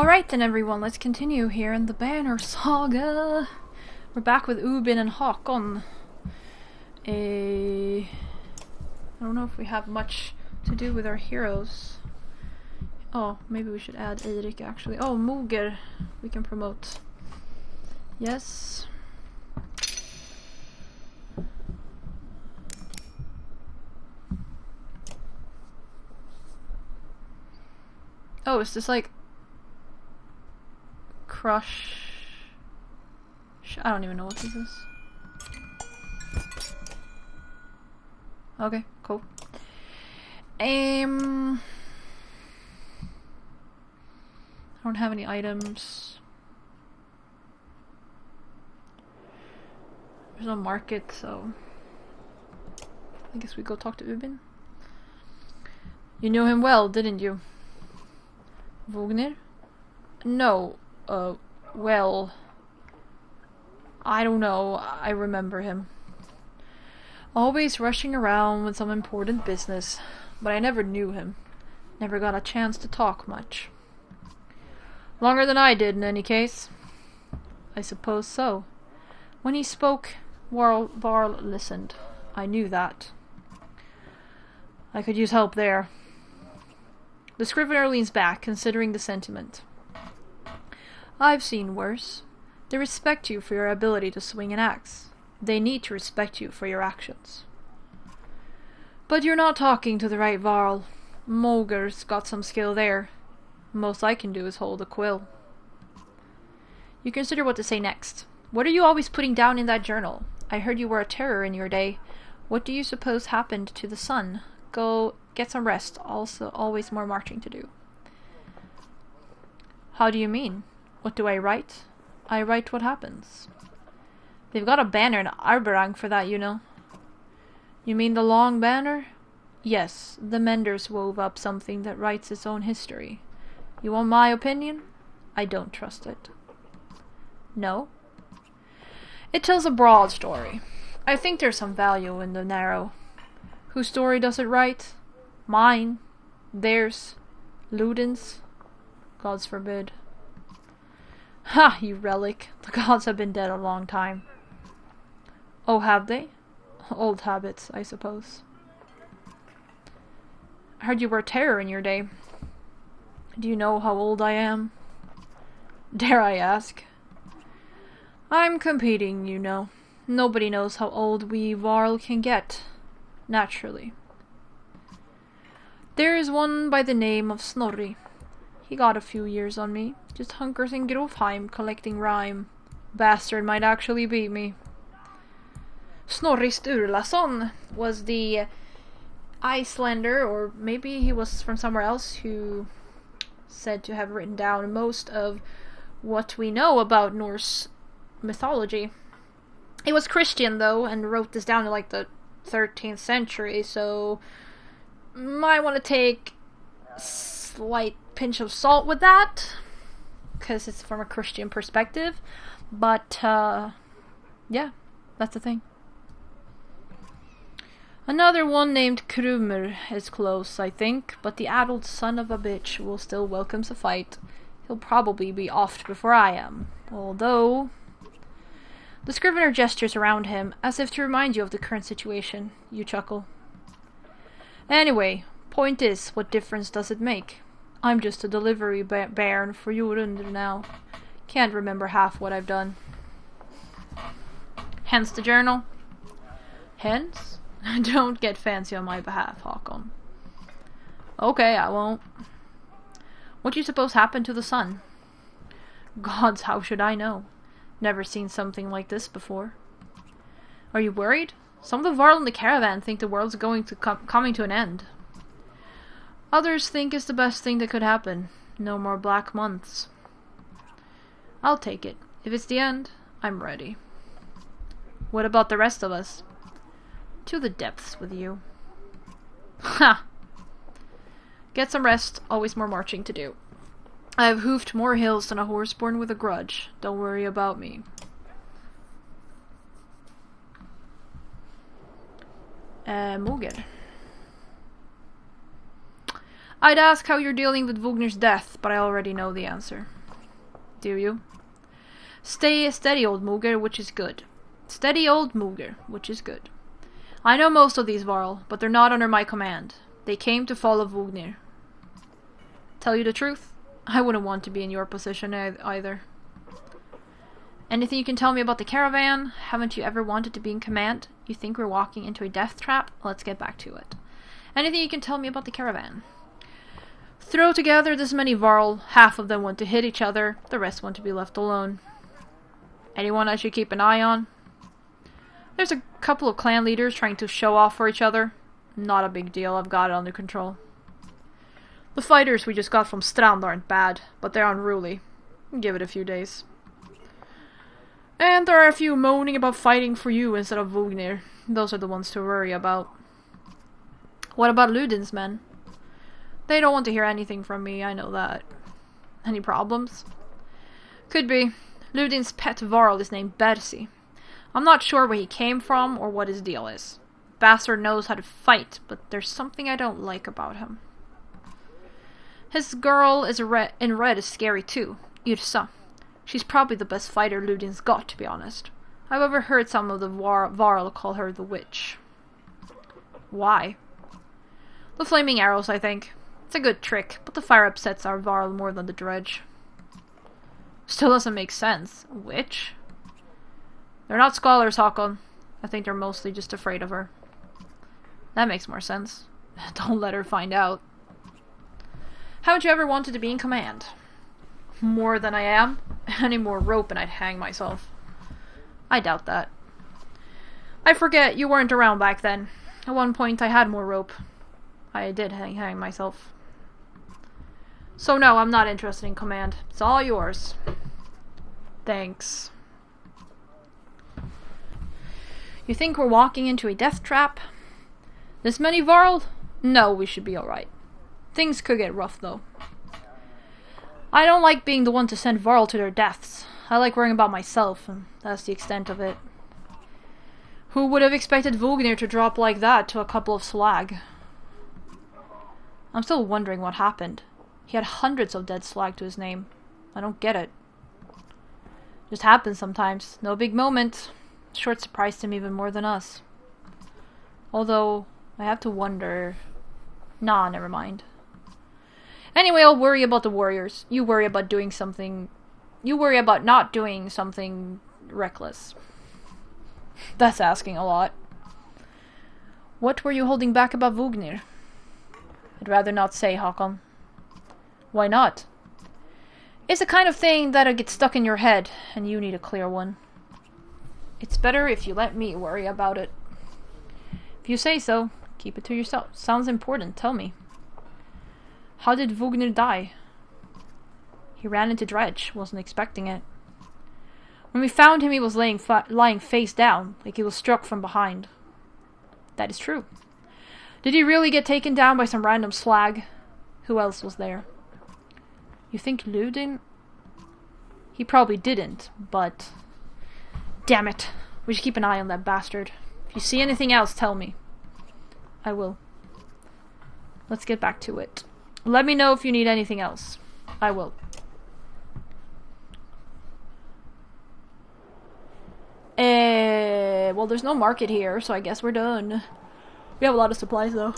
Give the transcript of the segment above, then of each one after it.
Alright then everyone, let's continue here in the Banner Saga. We're back with Ludin and Hakon. I don't know if we have much to do with our heroes. Oh, maybe we should add Eirik actually. Oh, Moger. We can promote. Yes. Oh, is this like Crush? I don't even know what this is. Okay, cool. I don't have any items. There's no market, so I guess we go talk to Ubin. You knew him well, didn't you? Vognir? No, well, I don't know, I remember him. Always rushing around with some important business, but I never knew him. Never got a chance to talk much. Longer than I did, in any case. I suppose so. When he spoke, Varl listened. I knew that. I could use help there. The scrivener leans back, considering the sentiment. I've seen worse. They respect you for your ability to swing an axe. They need to respect you for your actions. But you're not talking to the right varl. Moger's got some skill there. Most I can do is hold a quill. You consider what to say next. What are you always putting down in that journal? I heard you were a terror in your day. What do you suppose happened to the sun? Go get some rest. Also, always more marching to do. How do you mean? What do I write? I write what happens. They've got a banner in Arberang for that, you know. You mean the long banner? Yes, the Menders wove up something that writes its own history. You want my opinion? I don't trust it. No? It tells a broad story. I think there's some value in the narrow. Whose story does it write? Mine. Theirs. Ludin's. Gods forbid. Ha, you relic. The gods have been dead a long time. Oh, have they? Old habits, I suppose. I heard you were a terror in your day. Do you know how old I am? Dare I ask? I'm competing, you know. Nobody knows how old we varl can get. Naturally. There is one by the name of Snorri. He got a few years on me. Just hunkers in Grofheim collecting rhyme. Bastard might actually beat me. Snorri Sturlason was the Icelander, or maybe he was from somewhere else, who said to have written down most of what we know about Norse mythology. He was Christian though, and wrote this down in like the 13th century, so might want to take a slight pinch of salt with that, because it's from a Christian perspective, but yeah, that's the thing. Another one named Krumr is close, I think, but the addled son of a bitch will still welcome a fight. He'll probably be offed before I am, although... The scrivener gestures around him, as if to remind you of the current situation. You chuckle. Anyway, point is, what difference does it make? I'm just a delivery bairn for Jorundr now. Can't remember half what I've done. Hence the journal. Hence? Don't get fancy on my behalf, Hakon. Okay, I won't. What do you suppose happened to the sun? Gods, how should I know? Never seen something like this before. Are you worried? Some of the varl in the caravan think the world's coming to an end. Others think it's the best thing that could happen. No more black months. I'll take it. If it's the end, I'm ready. What about the rest of us? To the depths with you. Ha! Get some rest, always more marching to do. I've hoofed more hills than a horse born with a grudge. Don't worry about me. Moger. I'd ask how you're dealing with Vugnir's death, but I already know the answer. Do you? Stay steady, old Mooger, which is good. Steady, old Mooger, which is good. I know most of these varl, but they're not under my command. They came to follow Vugnir. Tell you the truth, I wouldn't want to be in your position either. Anything you can tell me about the caravan? Haven't you ever wanted to be in command? You think we're walking into a death trap? Let's get back to it. Anything you can tell me about the caravan? Throw together this many varl, half of them want to hit each other, the rest want to be left alone. Anyone I should keep an eye on? There's a couple of clan leaders trying to show off for each other. Not a big deal, I've got it under control. The fighters we just got from Strand aren't bad, but they're unruly. Give it a few days. And there are a few moaning about fighting for you instead of Vugnir. Those are the ones to worry about. What about Ludin's men? They don't want to hear anything from me, I know that. Any problems? Could be. Ludin's pet varl is named Bersi. I'm not sure where he came from or what his deal is. Bastard knows how to fight, but there's something I don't like about him. His girl in red is scary too, Yrsa. She's probably the best fighter Ludin's got, to be honest. I've overheard some of the varl call her the witch. Why? The flaming arrows, I think. It's a good trick, but the fire upsets our varl more than the dredge. Still doesn't make sense. Witch? They're not scholars, Hakon. I think they're mostly just afraid of her. That makes more sense. Don't let her find out. Haven't you ever wanted to be in command? More than I am? Any more rope and I'd hang myself. I doubt that. I forget you weren't around back then. At one point I had more rope. I did hang myself. So no, I'm not interested in command. It's all yours. Thanks. You think we're walking into a death trap? This many varl? No, we should be alright. Things could get rough though. I don't like being the one to send varl to their deaths. I like worrying about myself, and that's the extent of it. Who would have expected Vugnir to drop like that to a couple of slag? I'm still wondering what happened. He had hundreds of dead slag to his name. I don't get it. Just happens sometimes. No big moment. Short surprised him even more than us. Although, I have to wonder... Nah, never mind. Anyway, I'll worry about the warriors. You worry about doing something... You worry about not doing something reckless. That's asking a lot. What were you holding back about Vugnir? I'd rather not say, Hakon. Why not? It's the kind of thing that'll get stuck in your head, and you need a clear one. It's better if you let me worry about it. If you say so, keep it to yourself. Sounds important, tell me. How did Vugnir die? He ran into dredge, wasn't expecting it. When we found him, he was lying face down, like he was struck from behind. That is true. Did he really get taken down by some random slag? Who else was there? You think Ludin? He probably didn't, but... Damn it. We should keep an eye on that bastard. If you see anything else, tell me. I will. Let's get back to it. Let me know if you need anything else. I will. Well, there's no market here, so I guess we're done. We have a lot of supplies, though.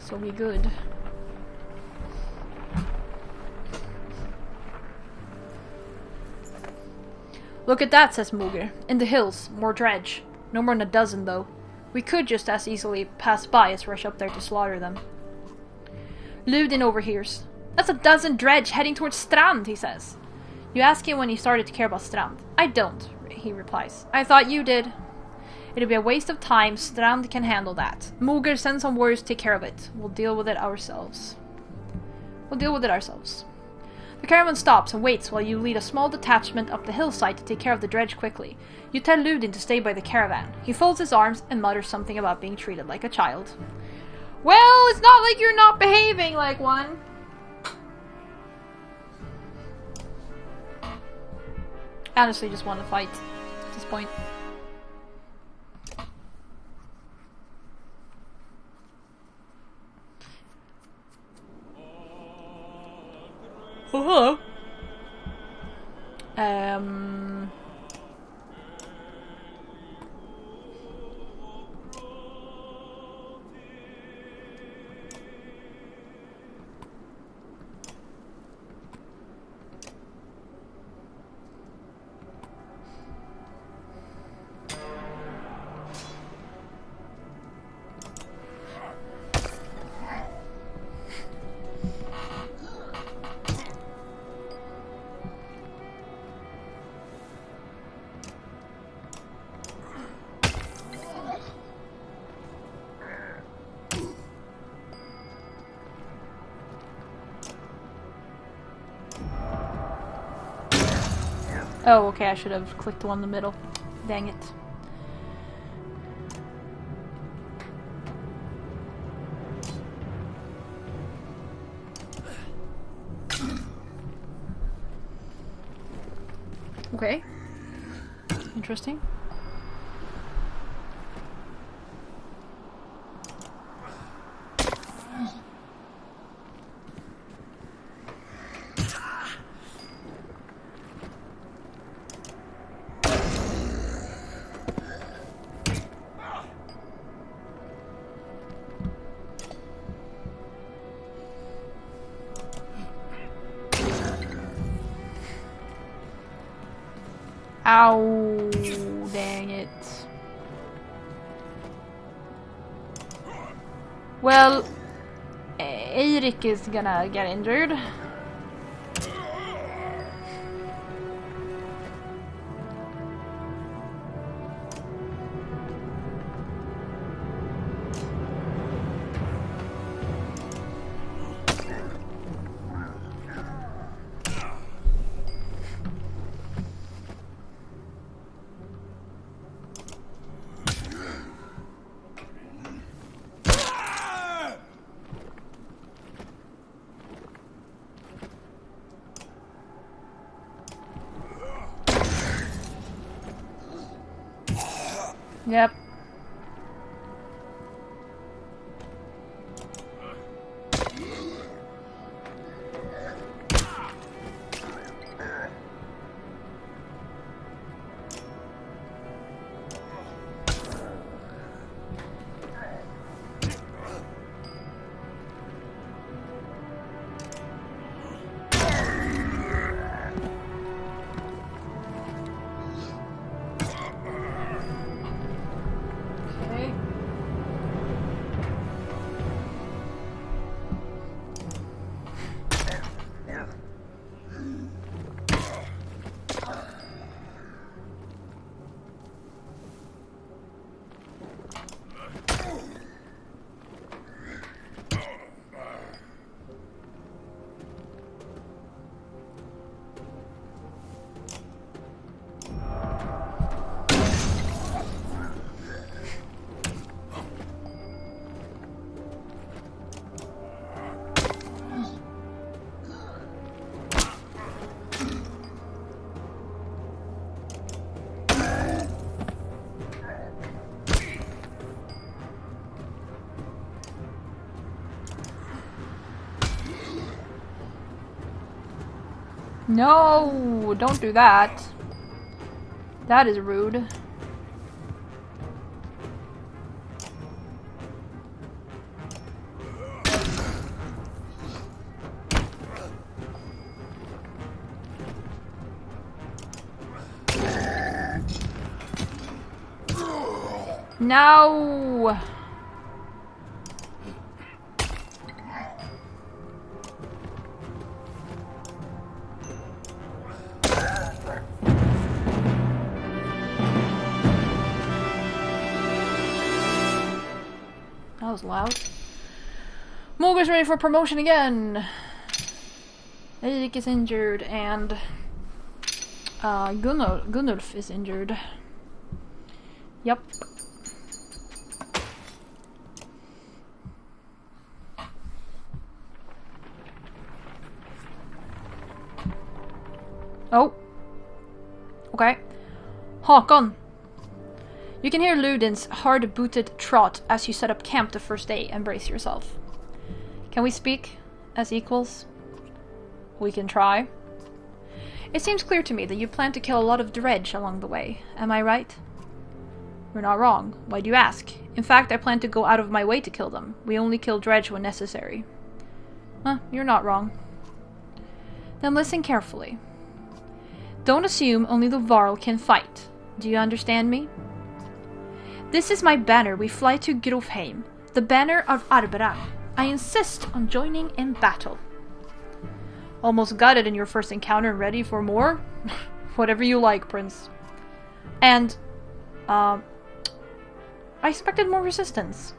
So we good. Look at that, says Mooger. In the hills, more dredge. No more than a dozen, though. We could just as easily pass by as rush up there to slaughter them. Ludin overhears. That's a dozen dredge heading towards Strand, he says. You ask him when he started to care about Strand. I don't, he replies. I thought you did. It'll be a waste of time. Strand can handle that. Mooger, send some warriors to take care of it. We'll deal with it ourselves. The caravan stops and waits while you lead a small detachment up the hillside to take care of the dredge quickly. You tell Ludin to stay by the caravan. He folds his arms and mutters something about being treated like a child. Well, it's not like you're not behaving like one. I honestly just want to fight at this point. Oh, hello. Oh, okay, I should have clicked the one in the middle. Dang it. Okay. Interesting. Ow, dang it. Well, Eirik is gonna get injured. Yep. No, don't do that. That is rude. No. That was loud. Mogur's ready for promotion again. Eirik is injured and Gunnulf is injured. Yep. Oh. Okay. Hakon. You can hear Ludin's hard-booted trot as you set up camp the first day and brace yourself. Can we speak as equals? We can try. It seems clear to me that you plan to kill a lot of dredge along the way. Am I right? You're not wrong. Why do you ask? In fact, I plan to go out of my way to kill them. We only kill dredge when necessary. You're not wrong. Then listen carefully. Don't assume only the varl can fight. Do you understand me? This is my banner. We fly to Grofheim, the banner of Arbra. I insist on joining in battle. Almost got it in your first encounter and ready for more? Whatever you like, Prince. And, I expected more resistance.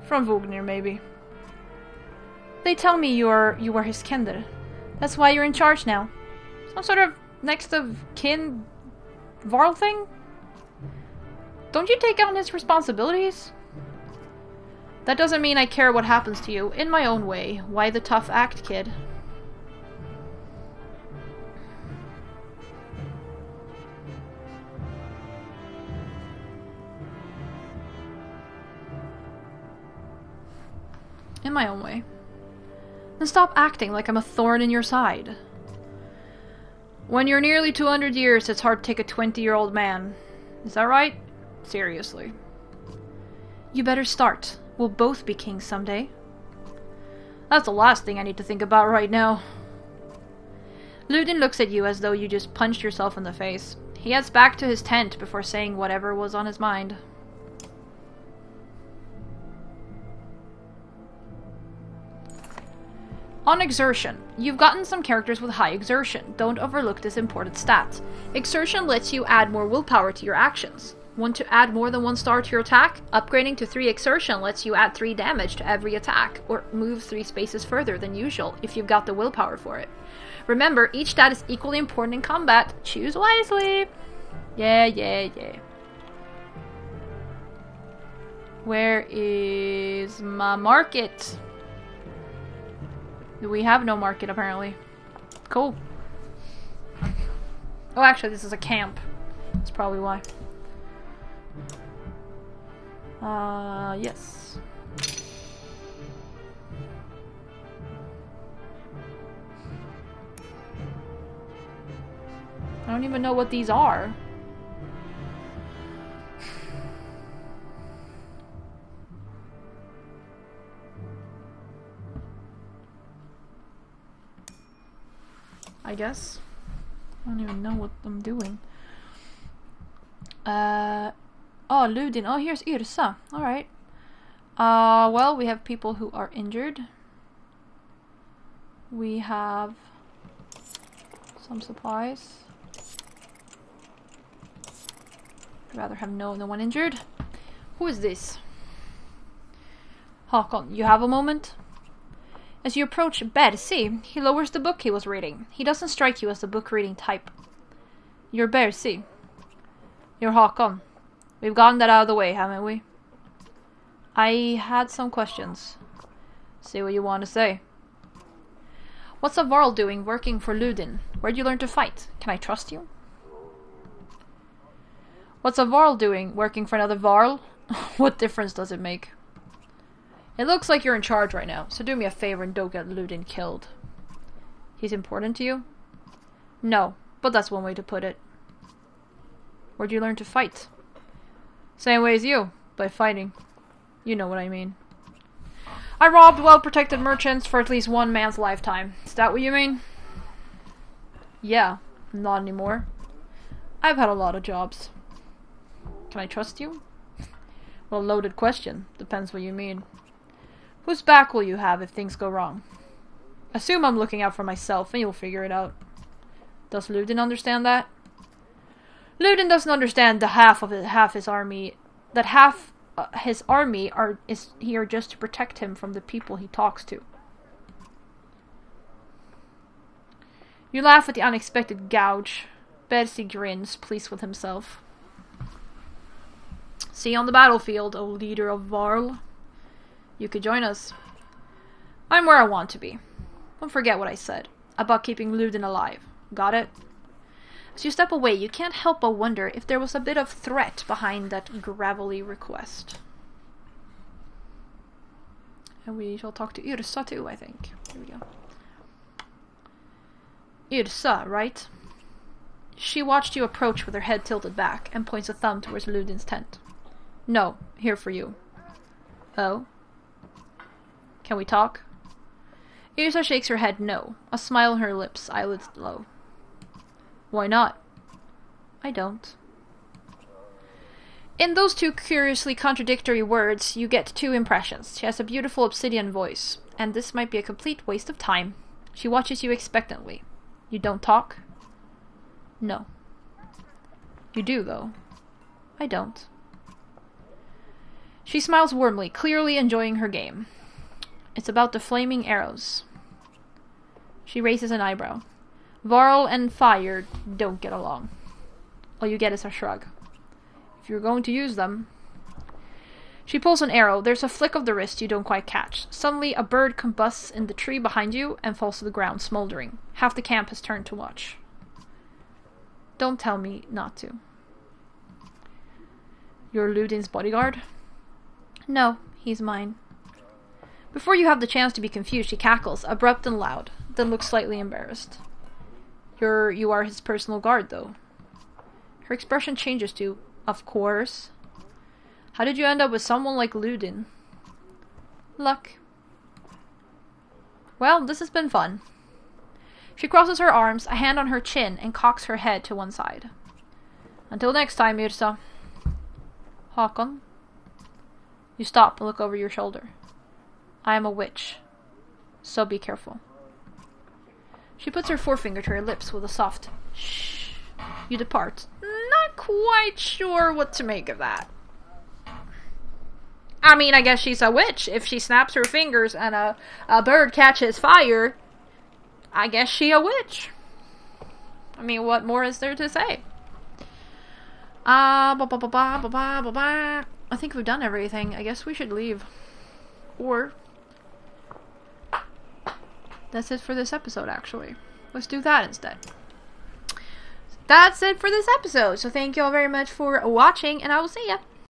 From Vognir, maybe. They tell me you are his kender. That's why you're in charge now. Some sort of next of kin varl thing? Don't you take on his responsibilities? That doesn't mean I care what happens to you. In my own way. Why the tough act, kid? In my own way. Then stop acting like I'm a thorn in your side. When you're nearly 200 years, it's hard to take a 20-year-old man. Is that right? Seriously. You better start. We'll both be kings someday. That's the last thing I need to think about right now. Ludin looks at you as though you just punched yourself in the face. He heads back to his tent before saying whatever was on his mind. On exertion. You've gotten some characters with high exertion. Don't overlook this important stat. Exertion lets you add more willpower to your actions. Want to add more than 1 star to your attack? Upgrading to 3 exertion lets you add 3 damage to every attack, or move 3 spaces further than usual if you've got the willpower for it. Remember, each stat is equally important in combat. Choose wisely! Yeah. Where is my market? We have no market, apparently. Cool. Oh, actually, this is a camp. That's probably why. Yes. I don't even know what these are. I guess. I don't even know what I'm doing. Oh, Ludin. Oh, here's Yrsa. Alright. Well, we have people who are injured. We have some supplies. I'd rather have no one injured. Who is this? Hakon, you have a moment? As you approach Bersi, he lowers the book he was reading. He doesn't strike you as the book-reading type. You're Bersi. You're Hakon. We've gotten that out of the way, haven't we? I had some questions. Say what you want to say. What's a varl doing working for Ludin? Where'd you learn to fight? Can I trust you? What's a varl doing working for another varl? What difference does it make? It looks like you're in charge right now, so do me a favor and don't get Ludin killed. He's important to you? No, but that's one way to put it. Where'd you learn to fight? Same way as you, by fighting. You know what I mean. I robbed well-protected merchants for at least one man's lifetime. Is that what you mean? Yeah, not anymore. I've had a lot of jobs. Can I trust you? Well, loaded question. Depends what you mean. Whose back will you have if things go wrong? Assume I'm looking out for myself and you'll figure it out. Does Ludin understand that? Ludin doesn't understand the half his army is here just to protect him from the people he talks to. You laugh at the unexpected gouge. Bersi grins, pleased with himself. See you on the battlefield, O leader of Varl. You could join us. I'm where I want to be. Don't forget what I said about keeping Ludin alive. Got it? As you step away, you can't help but wonder if there was a bit of threat behind that gravelly request. And we shall talk to Yrsa too, I think. Here we go. Yrsa, right? She watched you approach with her head tilted back and points a thumb towards Ludin's tent. No, here for you. Oh? Can we talk? Yrsa shakes her head no, a smile on her lips, eyelids low. Why not? I don't. In those two curiously contradictory words, you get two impressions. She has a beautiful obsidian voice, and this might be a complete waste of time. She watches you expectantly. You don't talk? No. You do, though. I don't. She smiles warmly, clearly enjoying her game. It's about the flaming arrows. She raises an eyebrow. Varl and fire don't get along. All you get is a shrug. If you're going to use them... She pulls an arrow. There's a flick of the wrist you don't quite catch. Suddenly, a bird combusts in the tree behind you and falls to the ground, smoldering. Half the camp has turned to watch. Don't tell me not to. You're Ludin's bodyguard? No, he's mine. Before you have the chance to be confused, she cackles, abrupt and loud, then looks slightly embarrassed. You are his personal guard, though. Her expression changes to, of course. How did you end up with someone like Ludin? Luck. Well, this has been fun. She crosses her arms, a hand on her chin, and cocks her head to one side. Until next time, Yrsa. Hakon. You stop and look over your shoulder. I am a witch, so be careful. She puts her forefinger to her lips with a soft shh. You depart. Not quite sure what to make of that. I mean, I guess she's a witch. If she snaps her fingers and a bird catches fire, I guess she a witch. I mean, what more is there to say? I think we've done everything. I guess we should leave. Or... that's it for this episode, actually. Let's do that instead. That's it for this episode. So thank you all very much for watching, and I will see ya.